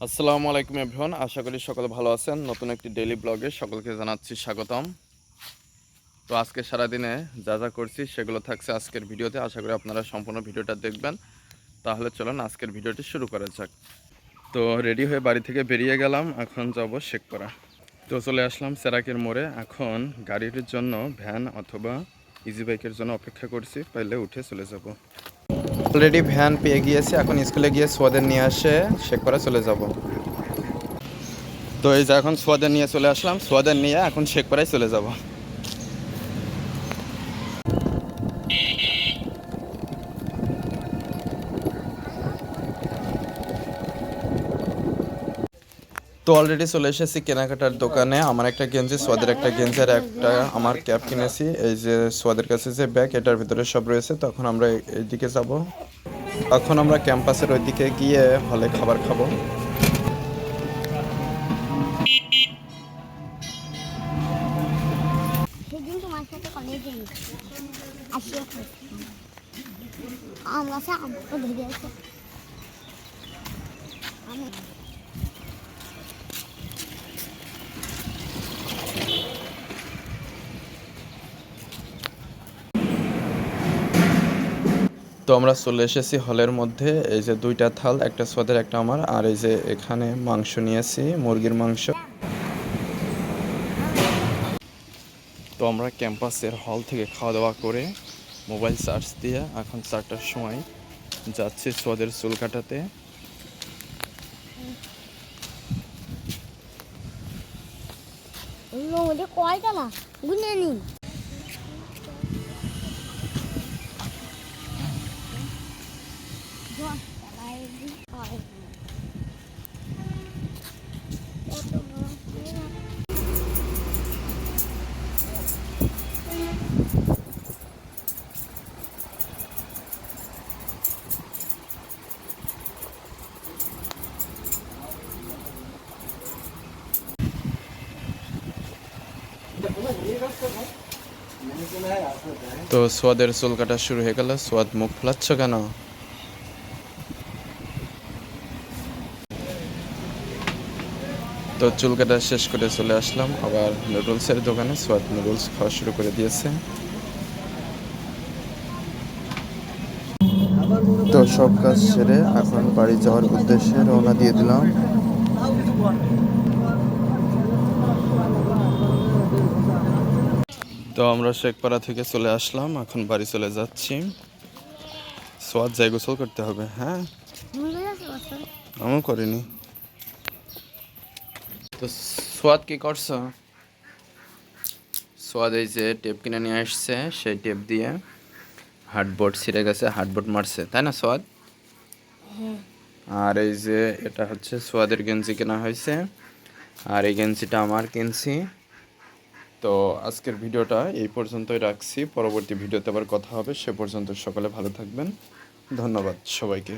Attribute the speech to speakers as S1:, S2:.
S1: আসসালামু আলাইকুম এভরিওয়ান, আশা করি সকলে ভালো আছেন। নতুন একটি ডেইলি ব্লগে সকলকে জানাচ্ছি স্বাগতম। তো আজকে সারাদিনে যা যা করছি সেগুলো থাকছে আজকের ভিডিওতে। আশা করি আপনারা সম্পূর্ণ ভিডিওটা দেখবেন। তাহলে চলুন আজকের ভিডিওটি শুরু করা যাক। তো রেডি হয়ে বাড়ি থেকে বেরিয়ে গেলাম, এখন যাব শেখপাড়া। তো চলে আসলাম সেরাকের মোড়ে। এখন গাড়ির জন্য ভ্যান অথবা ইজি বাইকের জন্য অপেক্ষা করছি, পাইলে উঠে চলে যাব। অলরেডি ভ্যান পেয়ে গিয়েছি, এখন স্কুলে গিয়ে সোয়াদের নিয়ে আসে শেখপাড়া চলে যাব। তো এই যে এখন সোয়াদের নিয়ে চলে আসলাম, সোয়াদের নিয়ে এখন শেখপাড়ায় চলে যাব। তো অলরেডি চলে এসেছি কেনাকাটার দোকানে। আমার একটা গেঞ্জি, সোয়াদের একটা গেঞ্জি আর একটা আমার ক্যাপ কিনেছি। এই যে সোয়াদের কাছে যে ব্যাগ, এটার ভিতরে সব রয়েছে। তখন আমরা এইদিকে যাব। এখন আমরা ক্যাম্পাসের ওইদিকে গিয়ে হলে খাবার খাবো।
S2: সেদিন তোমার সাথে কলেজে আসিয়া আম গাছে আম ধরে আছে। আমি
S1: তো আমরা চলে এসেছি হলের মধ্যে। এই যে দুইটা থাল, একটা সোয়াদের একটা আমার, আর এই যে এখানে মাংস নিয়েছি, মুরগির মাংস। তো আমরা ক্যাম্পাসের হল থেকে খাওয়া দাওয়া করে মোবাইল চার্জ দিয়ে এখন 4টার সময় যাচ্ছি সোয়াদের চুল কাটাতে।
S2: ওদের কয়টা না গুনে নিন।
S1: তো সোয়াদের চুল কাটা শুরু হয়ে গেল। সোয়াদ মুখ ফোলাচ্ছ কেন? তো চুল কাটা শেষ করে চলে আসলাম আবার নুডলসের দোকানে। সোয়াদ নুডলস খাওয়া শুরু করে দিয়েছে। তো সব কাজ সেরে এখন বাড়ি যাওয়ার উদ্দেশ্যে রওনা দিয়ে দিলাম। তো আমরা শেখপাড়া থেকে চলে আসলাম, এখন বাড়ি চলে যাচ্ছি। সোয়াদ যাই গোসল করতে হবে। হ্যাঁ, আমিও করিনি। তো সোয়াদ কি করছো? সোয়াদ এই যে টেপ কিনে নিয়ে আসছে, সেই টেপ দিয়ে হার্ডবোর্ড ছিঁড়ে গেছে, হার্ডবোর্ড মারছে, তাই না সোয়াদ? আর এই যে এটা হচ্ছে সোয়াদের গেঞ্জি কেনা হয়েছে, আর এই গেঞ্জিটা আমার কিনছি। তো আজকের ভিডিওটা এই পর্যন্তই রাখছি, পরবর্তী ভিডিওতে আবার কথা হবে। সে পর্যন্ত সকলে ভালো থাকবেন। ধন্যবাদ সবাইকে।